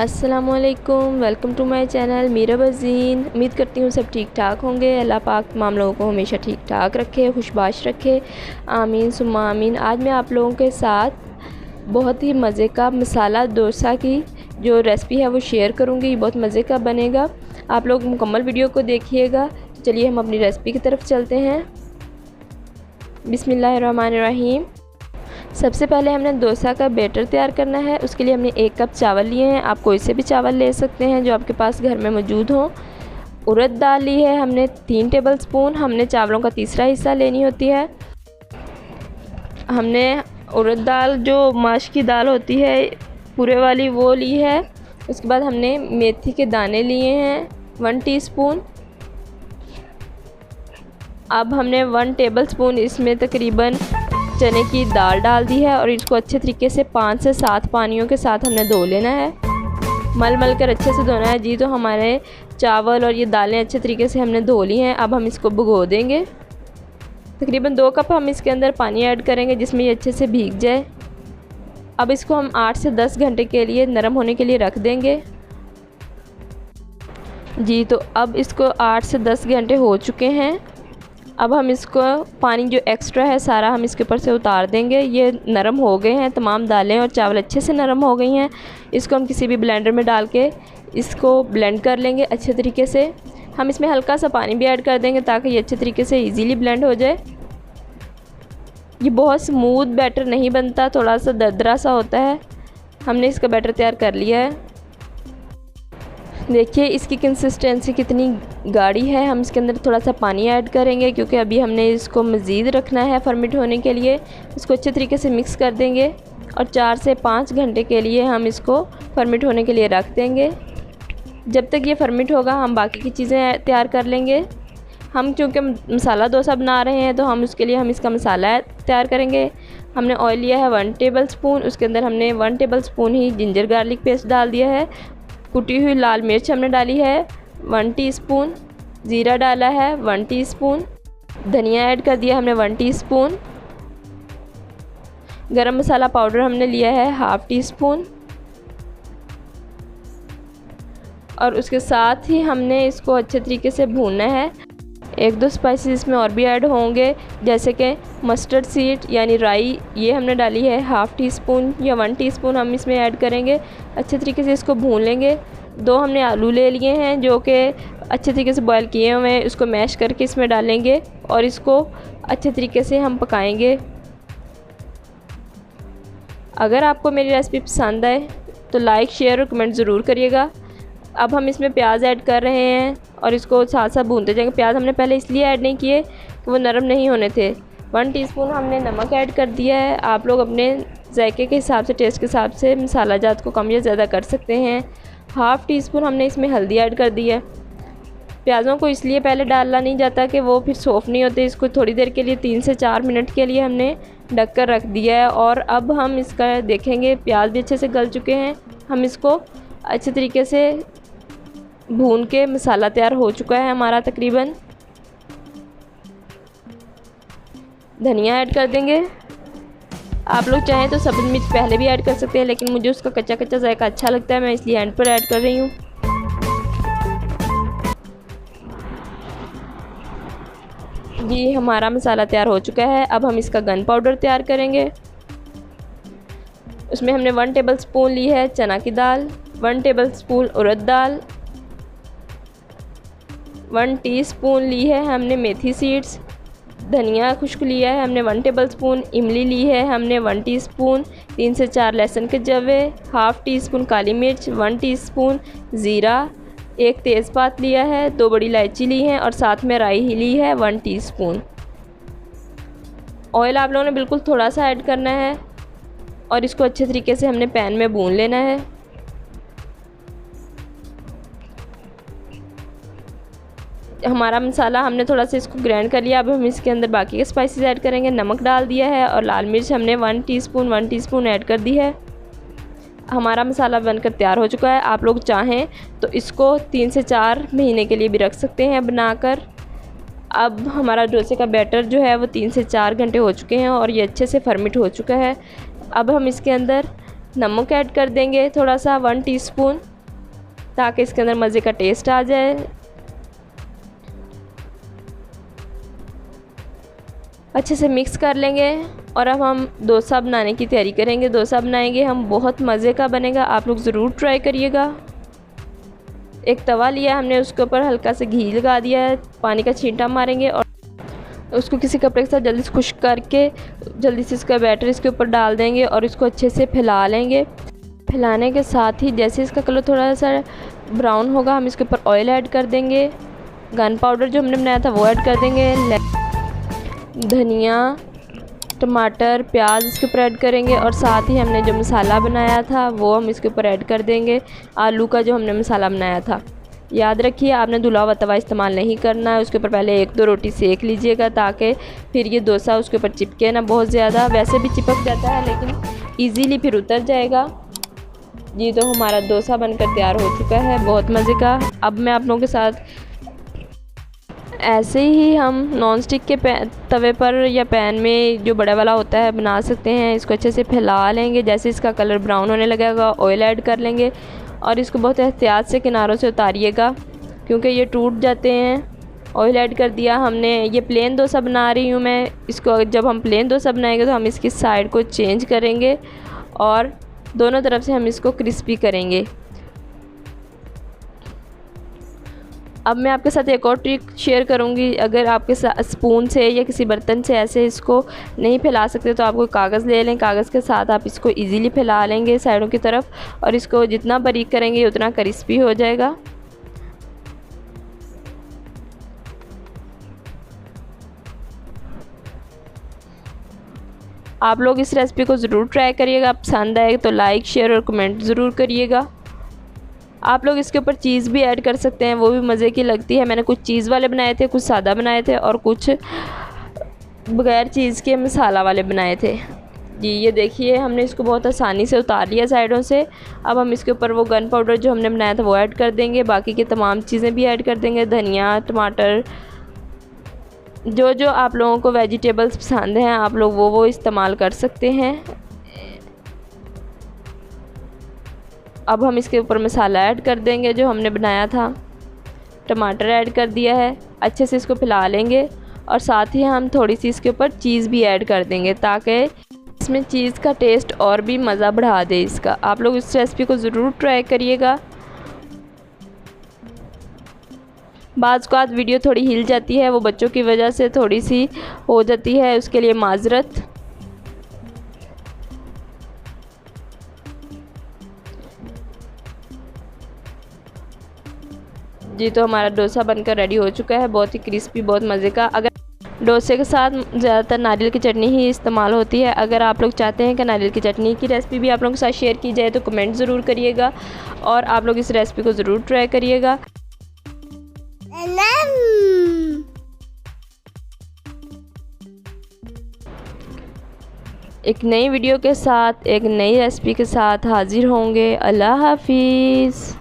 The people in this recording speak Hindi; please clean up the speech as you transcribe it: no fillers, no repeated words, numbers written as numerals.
अस्सलामुअलैकुम, welcome to my channel Meera Bazeen. उम्मीद करती हूँ सब ठीक ठाक होंगे। अल्लाह पाक तमाम लोगों को हमेशा ठीक ठाक रखे, खुशबाश रखे, आमीन सुम्मा आमीन। आज मैं आप लोगों के साथ बहुत ही मज़े का मसाला डोसा की जो रेसिपी है वो शेयर करूँगी। ये बहुत मज़े का बनेगा, आप लोग मुकम्मल वीडियो को देखिएगा। तो चलिए हम अपनी रेसिपी की तरफ चलते हैं। बिस्मिल्लाहिर्रहमानिर्रहीम। सबसे पहले हमने डोसा का बैटर तैयार करना है। उसके लिए हमने 1 कप चावल लिए हैं। आप कोई से भी चावल ले सकते हैं जो आपके पास घर में मौजूद हो। उड़द दाल ली है हमने 3 टेबल स्पून। हमने चावलों का तीसरा हिस्सा लेनी होती है। हमने उड़द दाल जो माश की दाल होती है पूरे वाली वो ली है। उसके बाद हमने मेथी के दाने लिए हैं 1 टीस्पून। अब हमने 1 टेबल स्पून इसमें तकरीबन चने की दाल डाल दी है और इसको अच्छे तरीके से 5 से 7 पानियों के साथ हमने धो लेना है। मल कर अच्छे से धोना है जी। तो हमारे चावल और ये दालें अच्छे तरीके से हमने धो ली हैं। अब हम इसको भिगो देंगे। तकरीबन 2 कप हम इसके अंदर पानी ऐड करेंगे जिसमें ये अच्छे से भीग जाए। अब इसको हम 8 से 10 घंटे के लिए नरम होने के लिए रख देंगे जी। तो अब इसको 8 से 10 घंटे हो चुके हैं। अब हम इसको पानी जो एक्स्ट्रा है सारा हम इसके ऊपर से उतार देंगे। ये नरम हो गए हैं, तमाम दालें और चावल अच्छे से नरम हो गई हैं। इसको हम किसी भी ब्लेंडर में डाल के इसको ब्लेंड कर लेंगे अच्छे तरीके से। हम इसमें हल्का सा पानी भी ऐड कर देंगे ताकि ये अच्छे तरीके से इजीली ब्लेंड हो जाए। ये बहुत स्मूथ बैटर नहीं बनता, थोड़ा सा दरदरा सा होता है। हमने इसका बैटर तैयार कर लिया है। देखिए इसकी कंसिस्टेंसी कितनी गाढ़ी है। हम इसके अंदर थोड़ा सा पानी ऐड करेंगे क्योंकि अभी हमने इसको मज़ीद रखना है फर्मेंट होने के लिए। इसको अच्छे तरीके से मिक्स कर देंगे और 4 से 5 घंटे के लिए हम इसको फर्मेंट होने के लिए रख देंगे। जब तक ये फर्मेंट होगा हम बाकी की चीज़ें तैयार कर लेंगे। हम चूँकि मसाला डोसा बना रहे हैं तो हम उसके लिए हम इसका मसाला तैयार करेंगे। हमने ऑयल लिया है 1 टेबल स्पून। उसके अंदर हमने 1 टेबल स्पून ही जिंजर गार्लिक पेस्ट डाल दिया है। कुटी हुई लाल मिर्च हमने डाली है 1 टीस्पून। ज़ीरा डाला है 1 टीस्पून। धनिया ऐड कर दिया हमने 1 टीस्पून। गरम मसाला पाउडर हमने लिया है 1/2 टीस्पून। और उसके साथ ही हमने इसको अच्छे तरीके से भूनना है। 1-2 स्पाइसेस इसमें और भी ऐड होंगे जैसे कि मस्टर्ड सीड यानी राई, ये हमने डाली है 1/2 टीस्पून या 1 टीस्पून हम इसमें ऐड करेंगे। अच्छे तरीके से इसको भून लेंगे। 2 हमने आलू ले लिए हैं जो कि अच्छे तरीके से बॉयल किए हुए हैं। इसको मैश करके इसमें डालेंगे और इसको अच्छे तरीके से हम पकाएंगे। अगर आपको मेरी रेसिपी पसंद आए तो लाइक शेयर और कमेंट ज़रूर करिएगा। अब हम इसमें प्याज ऐड कर रहे हैं और इसको साथ साथ भूनते जाएंगे। प्याज हमने पहले इसलिए ऐड नहीं किए कि वो नरम नहीं होने थे। 1 टीस्पून हमने नमक ऐड कर दिया है। आप लोग अपने जायके के हिसाब से, टेस्ट के हिसाब से मसाला जात को कम या ज़्यादा कर सकते हैं। 1/2 टीस्पून हमने इसमें हल्दी ऐड कर दी है। प्याज़ों को इसलिए पहले डालना नहीं जाता कि वो फिर सॉफ्ट नहीं होते। इसको थोड़ी देर के लिए 3 से 4 मिनट के लिए हमने ढक कर रख दिया है। और अब हम इसका देखेंगे प्याज भी अच्छे से गल चुके हैं। हम इसको अच्छे तरीके से भून के मसाला तैयार हो चुका है हमारा तकरीबन। धनिया ऐड कर देंगे। आप लोग चाहें तो सब्ज़ मिर्च पहले भी ऐड कर सकते हैं लेकिन मुझे उसका कच्चा कच्चा जायका अच्छा लगता है, मैं इसलिए एंड पर ऐड कर रही हूँ। जी हमारा मसाला तैयार हो चुका है। अब हम इसका गन पाउडर तैयार करेंगे। उसमें हमने 1 टेबल स्पून ली है चना की दाल, 1 टेबल स्पून उड़द दाल, 1 टीस्पून ली है हमने मेथी सीड्स। धनिया खुश्क लिया है हमने 1 टेबल स्पून। इमली ली है हमने 1 टीस्पून। 3 से 4 लहसुन के जवे, 1/2 टीस्पून काली मिर्च, 1 टीस्पून ज़ीरा, 1 तेज़पात लिया है, 2 बड़ी इलायची ली है और साथ में राई ही ली है 1 टीस्पून। ऑयल आप लोगों ने बिल्कुल थोड़ा सा ऐड करना है और इसको अच्छे तरीके से हमने पैन में भून लेना है। हमारा मसाला हमने थोड़ा सा इसको ग्राइंड कर लिया। अब हम इसके अंदर बाकी के स्पाइसेस ऐड करेंगे। नमक डाल दिया है और लाल मिर्च हमने 1 टीस्पून ऐड कर दी है। हमारा मसाला बनकर तैयार हो चुका है। आप लोग चाहें तो इसको 3 से 4 महीने के लिए भी रख सकते हैं बनाकर। अब हमारा डोसे का बैटर जो है वो 3 से 4 घंटे हो चुके हैं और ये अच्छे से फर्मेंट हो चुका है। अब हम इसके अंदर नमक ऐड कर देंगे थोड़ा सा 1 टीस्पून। ताकि इसके अंदर मज़े का टेस्ट आ जाए। अच्छे से मिक्स कर लेंगे और अब हम डोसा बनाने की तैयारी करेंगे। डोसा बनाएंगे हम, बहुत मज़े का बनेगा, आप लोग ज़रूर ट्राई करिएगा। एक तवा लिया हमने, उसके ऊपर हल्का से घी लगा दिया है, पानी का छींटा मारेंगे और उसको किसी कपड़े के साथ जल्दी से खुश्क करके जल्दी से इसका बैटर इसके ऊपर डाल देंगे और इसको अच्छे से फैला लेंगे। फैलाने के साथ ही जैसे इसका कलर थोड़ा सा ब्राउन होगा, हम इसके ऊपर ऑयल ऐड कर देंगे, गन पाउडर जो हमने बनाया था वो ऐड कर देंगे, धनिया, टमाटर, प्याज इसके ऊपर ऐड करेंगे और साथ ही हमने जो मसाला बनाया था वो हम इसके ऊपर ऐड कर देंगे, आलू का जो हमने मसाला बनाया था। याद रखिए आपने धुला हुआ तवा इस्तेमाल नहीं करना है, उसके ऊपर पहले 1-2 रोटी सेक लीजिएगा ताकि फिर ये डोसा उसके ऊपर चिपके ना बहुत ज़्यादा। वैसे भी चिपक जाता है लेकिन ईज़िली फिर उतर जाएगा। जी तो हमारा डोसा बनकर तैयार हो चुका है, बहुत मज़े का। अब मैं आप लोगों के साथ ऐसे ही हम नॉन स्टिक के तवे पर या पैन में जो बड़ा वाला होता है बना सकते हैं। इसको अच्छे से फैला लेंगे, जैसे इसका कलर ब्राउन होने लगेगा ऑयल ऐड कर लेंगे और इसको बहुत एहतियात से किनारों से उतारिएगा क्योंकि ये टूट जाते हैं। ऑयल ऐड कर दिया हमने। ये प्लेन डोसा बना रही हूँ मैं। इसको जब हम प्लेन डोसा बनाएंगे तो हम इसकी साइड को चेंज करेंगे और दोनों तरफ से हम इसको क्रिस्पी करेंगे। अब मैं आपके साथ एक और ट्रिक शेयर करूंगी। अगर आपके साथ स्पून से या किसी बर्तन से ऐसे इसको नहीं फैला सकते तो आप कोई कागज़ ले लें, कागज़ के साथ आप इसको इजीली फैला लेंगे साइडों की तरफ और इसको जितना बारीक करेंगे उतना क्रिस्पी हो जाएगा। आप लोग इस रेसिपी को ज़रूर ट्राई करिएगा, पसंद आए तो लाइक, शेयर और कमेंट ज़रूर करिएगा। आप लोग इसके ऊपर चीज़ भी ऐड कर सकते हैं, वो भी मज़े की लगती है। मैंने कुछ चीज़ वाले बनाए थे, कुछ सादा बनाए थे और कुछ बग़ैर चीज़ के मसाला वाले बनाए थे। जी ये देखिए हमने इसको बहुत आसानी से उतार लिया साइडों से। अब हम इसके ऊपर वो गन पाउडर जो हमने बनाया था वो ऐड कर देंगे, बाकी की तमाम चीज़ें भी ऐड कर देंगे, धनिया, टमाटर, जो जो आप लोगों को वेजिटेबल्स पसंद हैं आप लोग वो इस्तेमाल कर सकते हैं। अब हम इसके ऊपर मसाला ऐड कर देंगे जो हमने बनाया था, टमाटर ऐड कर दिया है, अच्छे से इसको फैला लेंगे और साथ ही हम थोड़ी सी इसके ऊपर चीज़ भी ऐड कर देंगे ताकि इसमें चीज़ का टेस्ट और भी मज़ा बढ़ा दे इसका। आप लोग इस रेसिपी को ज़रूर ट्राई करिएगा। बाज़ औक़ात वीडियो थोड़ी हिल जाती है, वो बच्चों की वजह से थोड़ी सी हो जाती है, उसके लिए माज़रत। जी तो हमारा डोसा बनकर रेडी हो चुका है, बहुत ही क्रिस्पी, बहुत मज़े का। अगर डोसे के साथ ज़्यादातर नारियल की चटनी ही इस्तेमाल होती है। अगर आप लोग चाहते हैं कि नारियल की चटनी की रेसिपी भी आप लोगों के साथ शेयर की जाए तो कमेंट ज़रूर करिएगा और आप लोग इस रेसिपी को ज़रूर ट्राई करिएगा। एक नई वीडियो के साथ, एक नई रेसिपी के साथ हाज़िर होंगे। अल्लाह हाफिज़।